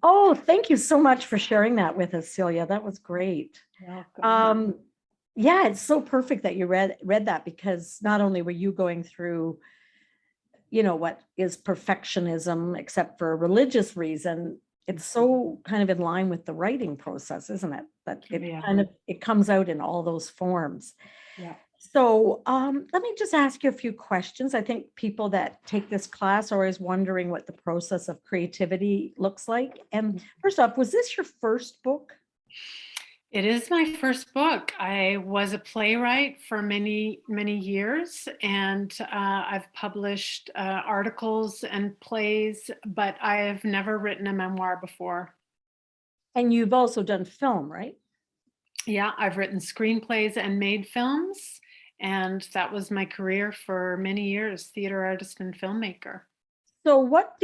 Oh, thank you so much for sharing that with us, Celia. That was great. Welcome. Um, yeah, it's so perfect that you read that, because not only were you going through, what is perfectionism, except for a religious reason, it's so kind of in line with the writing process, isn't it? That it Yeah. kind of it comes out in all those forms. Yeah. So let me just ask you a few questions. I think people that take this class are always wondering what the process of creativity looks like. And first off, was this your first book? It is my first book. I was a playwright for many, many years, and I've published articles and plays, but I have never written a memoir before. And you've also done film, right? Yeah, I've written screenplays and made films, and that was my career for many years, theater artist and filmmaker. So what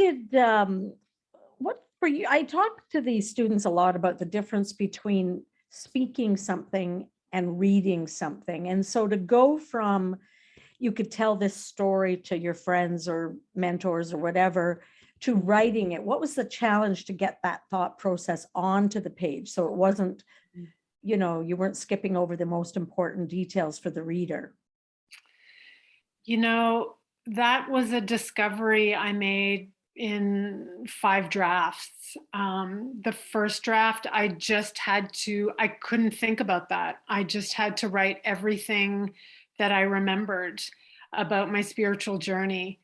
for you? I talk to these students a lot about the difference between speaking something and reading something. And so to go from, you could tell this story to your friends or mentors or whatever, to writing it, what was the challenge to get that thought process onto the page so it wasn't, you weren't skipping over the most important details for the reader? You know, that was a discovery I made in 5 drafts. The first draft, I couldn't think about that. I just had to write everything that I remembered about my spiritual journey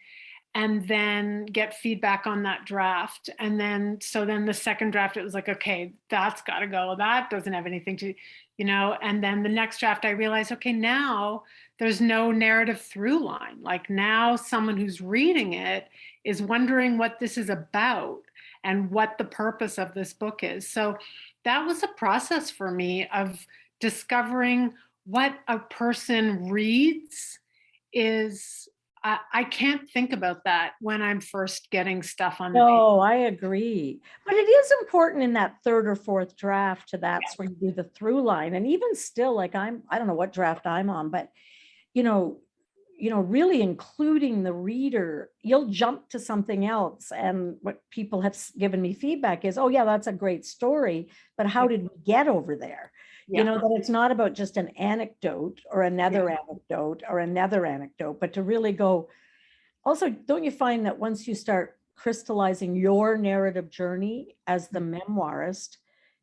and then get feedback on that draft. And then the second draft, it was like, okay, that's got to go. That doesn't have anything to, and then the next draft, I realized, okay, now there's no narrative through line. Like now someone who's reading it is wondering what this is about and what the purpose of this book is. So that was a process for me of discovering what a person reads is. I can't think about that when I'm first getting stuff on the page. No, I agree. But it is important in that third or fourth draft to that's where you do the through line. And even still, like I don't know what draft I'm on, but you know, really including the reader, you'll jump to something else. And what people have given me feedback is, oh yeah, that's a great story, but how did we get over there? Yeah. That it's not about just an anecdote or another anecdote or another anecdote, but to really go. Also, don't you find that once you start crystallizing your narrative journey as the memoirist,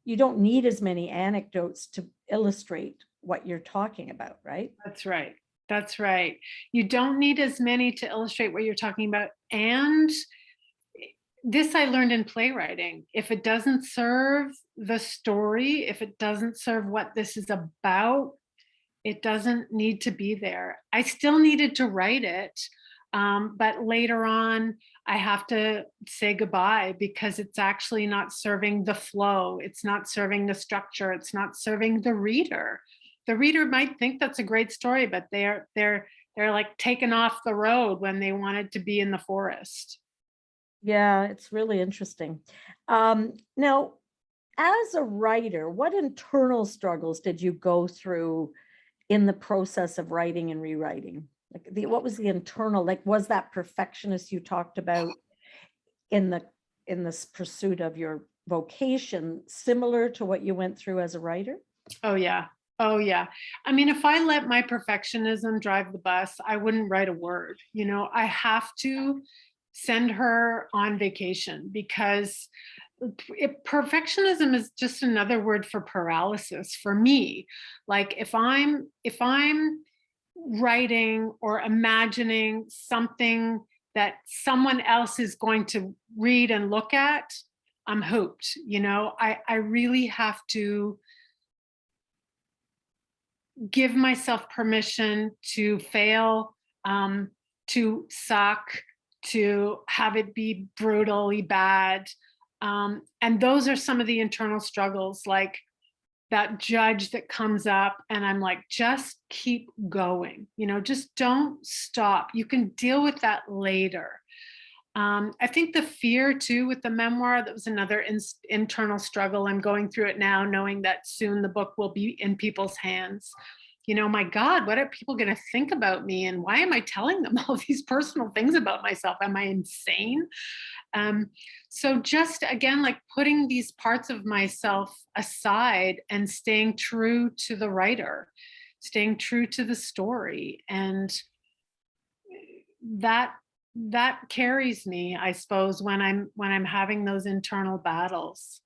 you don't need as many anecdotes to illustrate what you're talking about, right? That's right. That's right. You don't need as many to illustrate what you're talking about. And this I learned in playwriting. If it doesn't serve the story, if it doesn't serve what this is about, it doesn't need to be there. I still needed to write it. But later on, I have to say goodbye because it's actually not serving the flow. It's not serving the structure. It's not serving the reader. The reader might think that's a great story, but they're like taken off the road when they wanted to be in the forest. Yeah, it's really interesting. Now, as a writer, what internal struggles did you go through in the process of writing and rewriting? Like what was the internal, like, was that perfectionist you talked about in this pursuit of your vocation similar to what you went through as a writer? Oh yeah. Oh yeah. I mean, if I let my perfectionism drive the bus, I wouldn't write a word. I have to send her on vacation because perfectionism is just another word for paralysis for me. Like if I'm writing or imagining something that someone else is going to read and look at, I'm hooked. I really have to give myself permission to fail, to suck, to have it be brutally bad. And those are some of the internal struggles, like that judge that comes up, and I'm like, just keep going, just don't stop. You can deal with that later. I think the fear too with the memoir, that was another internal struggle. I'm going through it now, knowing that soon the book will be in people's hands. My God, what are people going to think about me? And why am I telling them all these personal things about myself? Am I insane? So just again, like putting these parts of myself aside and staying true to the writer, staying true to the story. And that that carries me, I suppose, when I'm having those internal battles.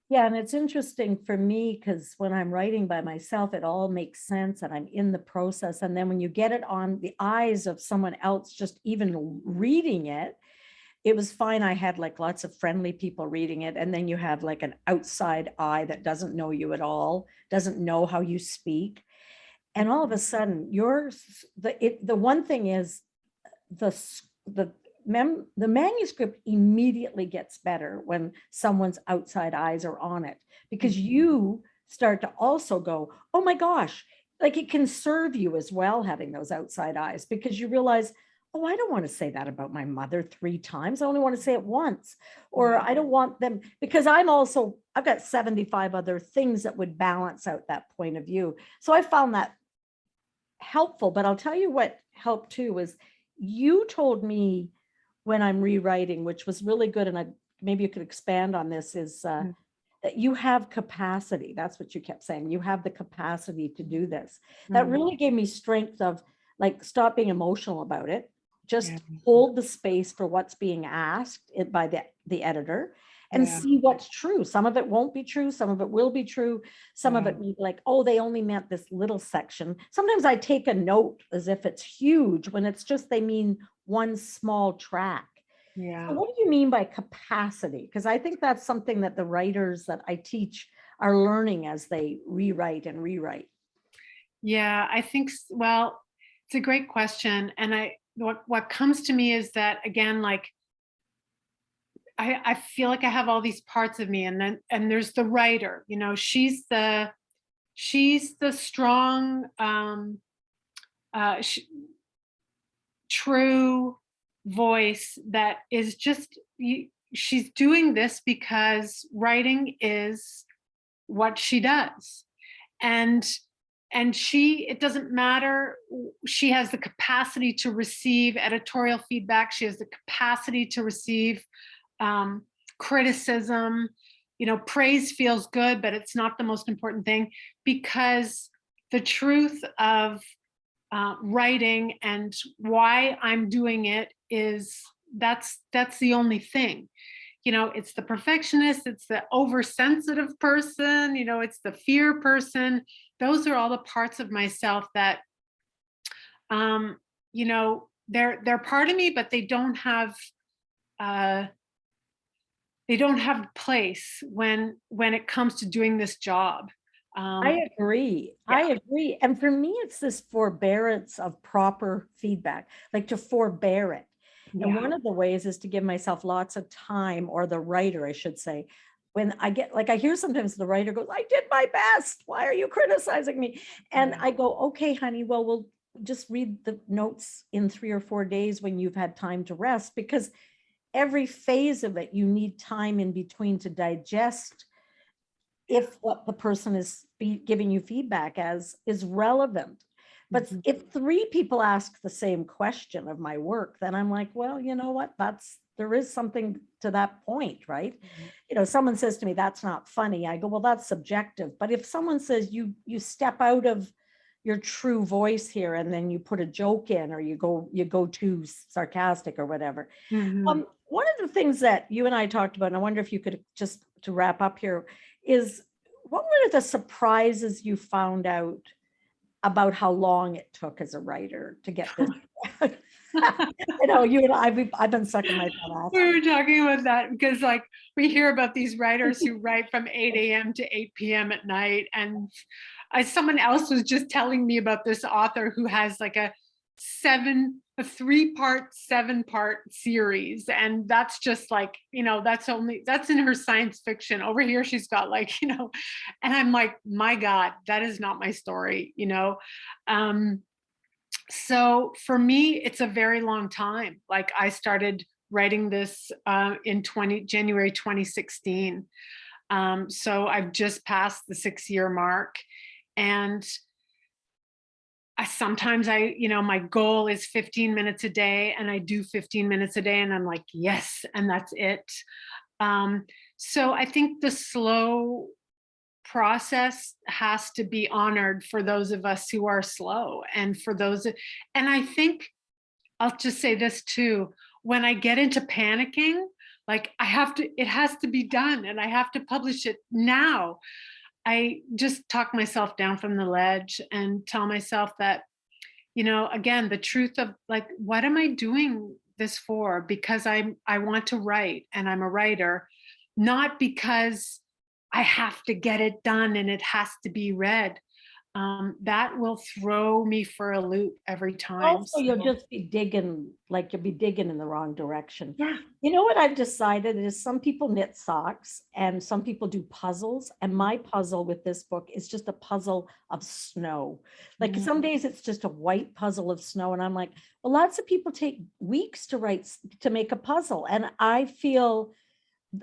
Yeah, and it's interesting for me because when I'm writing by myself, it all makes sense and I'm in the process. And then when you get it on the eyes of someone else, just even reading it, it was fine. I had like lots of friendly people reading it. And then you have like an outside eye that doesn't know you at all, doesn't know how you speak. And all of a sudden, the one thing is the the manuscript immediately gets better when someone's outside eyes are on it, because you start to also go, oh my gosh, like it can serve you as well having those outside eyes, because you realize, oh, I don't want to say that about my mother 3 times. I only want to say it once. Or I don't want them, because I've got 75 other things that would balance out that point of view. So I found that helpful. But I'll tell you what helped too was you told me when I'm rewriting, which was really good, and maybe you could expand on this, is that you have capacity. That's what you kept saying. You have the capacity to do this. That really gave me strength of like, stop being emotional about it. Just hold the space for what's being asked by the editor and see what's true. Some of it won't be true. Some of it will be true. Some of it be like, oh, they only meant this little section. Sometimes I take a note as if it's huge when it's just, they mean one small track. Yeah. So what do you mean by capacity? Because I think that's something that the writers that I teach are learning as they rewrite and rewrite. Yeah, I think, well, it's a great question. And what comes to me is that, again, like I feel like I have all these parts of me, and there's the writer, she's the strong, true voice that is just, she's doing this because writing is what she does. And it doesn't matter, she has the capacity to receive editorial feedback, she has the capacity to receive criticism. Praise feels good, but it's not the most important thing, because the truth of writing and why I'm doing it is, that's the only thing. It's the perfectionist, it's the oversensitive person, it's the fear person. Those are all the parts of myself that, um, they're part of me, but uh, they don't have place when it comes to doing this job. I agree. Yeah. I agree. And for me, it's this forbearance of proper feedback, like to forbear it. And Yeah. one of the ways is to give myself lots of time, or the writer, I should say, when I get, like, I hear sometimes the writer goes, I did my best. Why are you criticizing me? And Yeah. I go, okay, honey, well, we'll just read the notes in 3 or 4 days when you've had time to rest, because every phase of it, you need time in between to digest if what the person is giving you feedback as is relevant. But Mhm. if 3 people ask the same question of my work, then I'm like, well, you know what? There is something to that point, right? Someone says to me, that's not funny. I go, well, that's subjective. But if someone says you step out of your true voice here, and then you put a joke in, or you go too sarcastic or whatever. Mhm. One of the things that you and I talked about, and I wonder if you could, just to wrap up here, is what were the surprises you found out about how long it took as a writer to get this? You and I've been sucking my thumb We out. were talking about that because, like, we hear about these writers who write from 8 a.m. to 8 p.m. at night. And someone else was just telling me about this author who has like a 3-part, 7-part series. And that's just like, that's in her science fiction. Over here, she's got like, and I'm like, my God, that is not my story. So for me, it's a very long time. Like, I started writing this in January 2016. So I've just passed the 6-year mark. And sometimes my goal is 15 minutes a day, and I do 15 minutes a day, and I'm like, yes, and that's it. Um, so I think the slow process has to be honored for those of us who are slow, and for those, and I think I'll just say this too. When I get into panicking, like it has to be done and I have to publish it now. I just talk myself down from the ledge and tell myself that, again, the truth of, like, what am I doing this for? Because I want to write and I'm a writer, not because I have to get it done and it has to be read. That will throw me for a loop every time. Also, you'll So just be digging, like you'll be digging in the wrong direction. yeah. You know what I've decided is some people knit socks and some people do puzzles. And my puzzle with this book is just a puzzle of snow. Like some days it's just a white puzzle of snow. And I'm like, well, lots of people take weeks to to make a puzzle. And I feel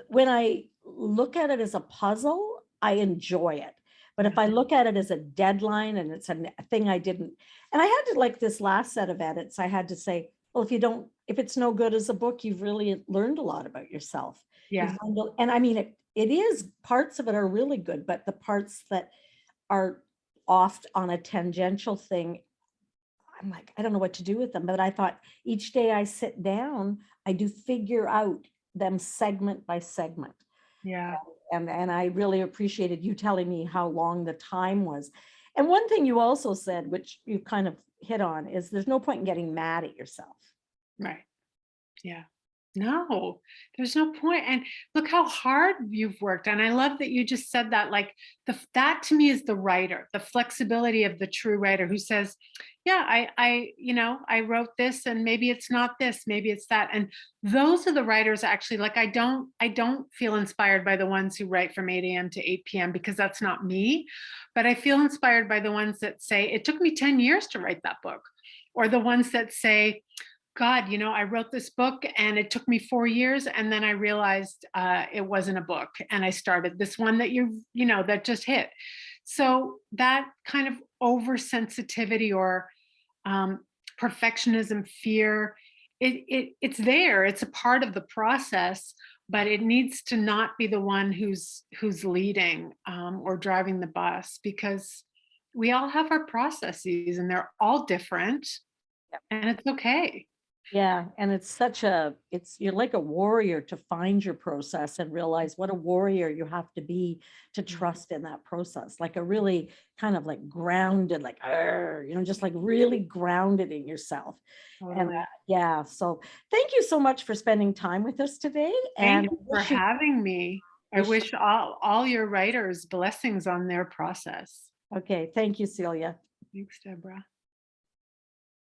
when I look at it as a puzzle, I enjoy it. But if I look at it as a deadline and it's a thing I didn't, and I had to, like this last set of edits, I had to say, well, if it's no good as a book, you've really learned a lot about yourself. Yeah. And I mean, it is, parts of it are really good, but the parts that are oft on a tangential thing, I'm like, I don't know what to do with them. But I thought each day I sit down, I do figure out them segment by segment. Yeah. And I really appreciated you telling me how long the time was. And one thing you also said, which you kind of hit on, is there's no point in getting mad at yourself. Right. Yeah. No, there's no point. And look how hard you've worked. And I love that you just said that. Like, that to me is the writer, the flexibility of the true writer who says, yeah, I wrote this, and maybe it's not this, maybe it's that. And those are the writers, actually. Like, I don't feel inspired by the ones who write from 8 a.m. to 8 p.m. because that's not me. But I feel inspired by the ones that say, it took me 10 years to write that book. Or the ones that say, God, I wrote this book and it took me 4 years, and then I realized it wasn't a book, and I started this one that that just hit. So that kind of oversensitivity, or perfectionism, fear, it's there. It's a part of the process, but it needs to not be the one who's leading, or driving the bus, because we all have our processes and they're all different, and it's okay. Yeah, and you're like a warrior to find your process and realize what a warrior you have to be to Mhm. trust in that process. Like a really kind of like grounded, like, "Arr," just like really grounded in yourself. And Totally. yeah, so thank you so much for spending time with us today. Thank And you for having me. I wish, wish all your writers blessings on their process. okay, thank you, Celia. Thanks, Deborah.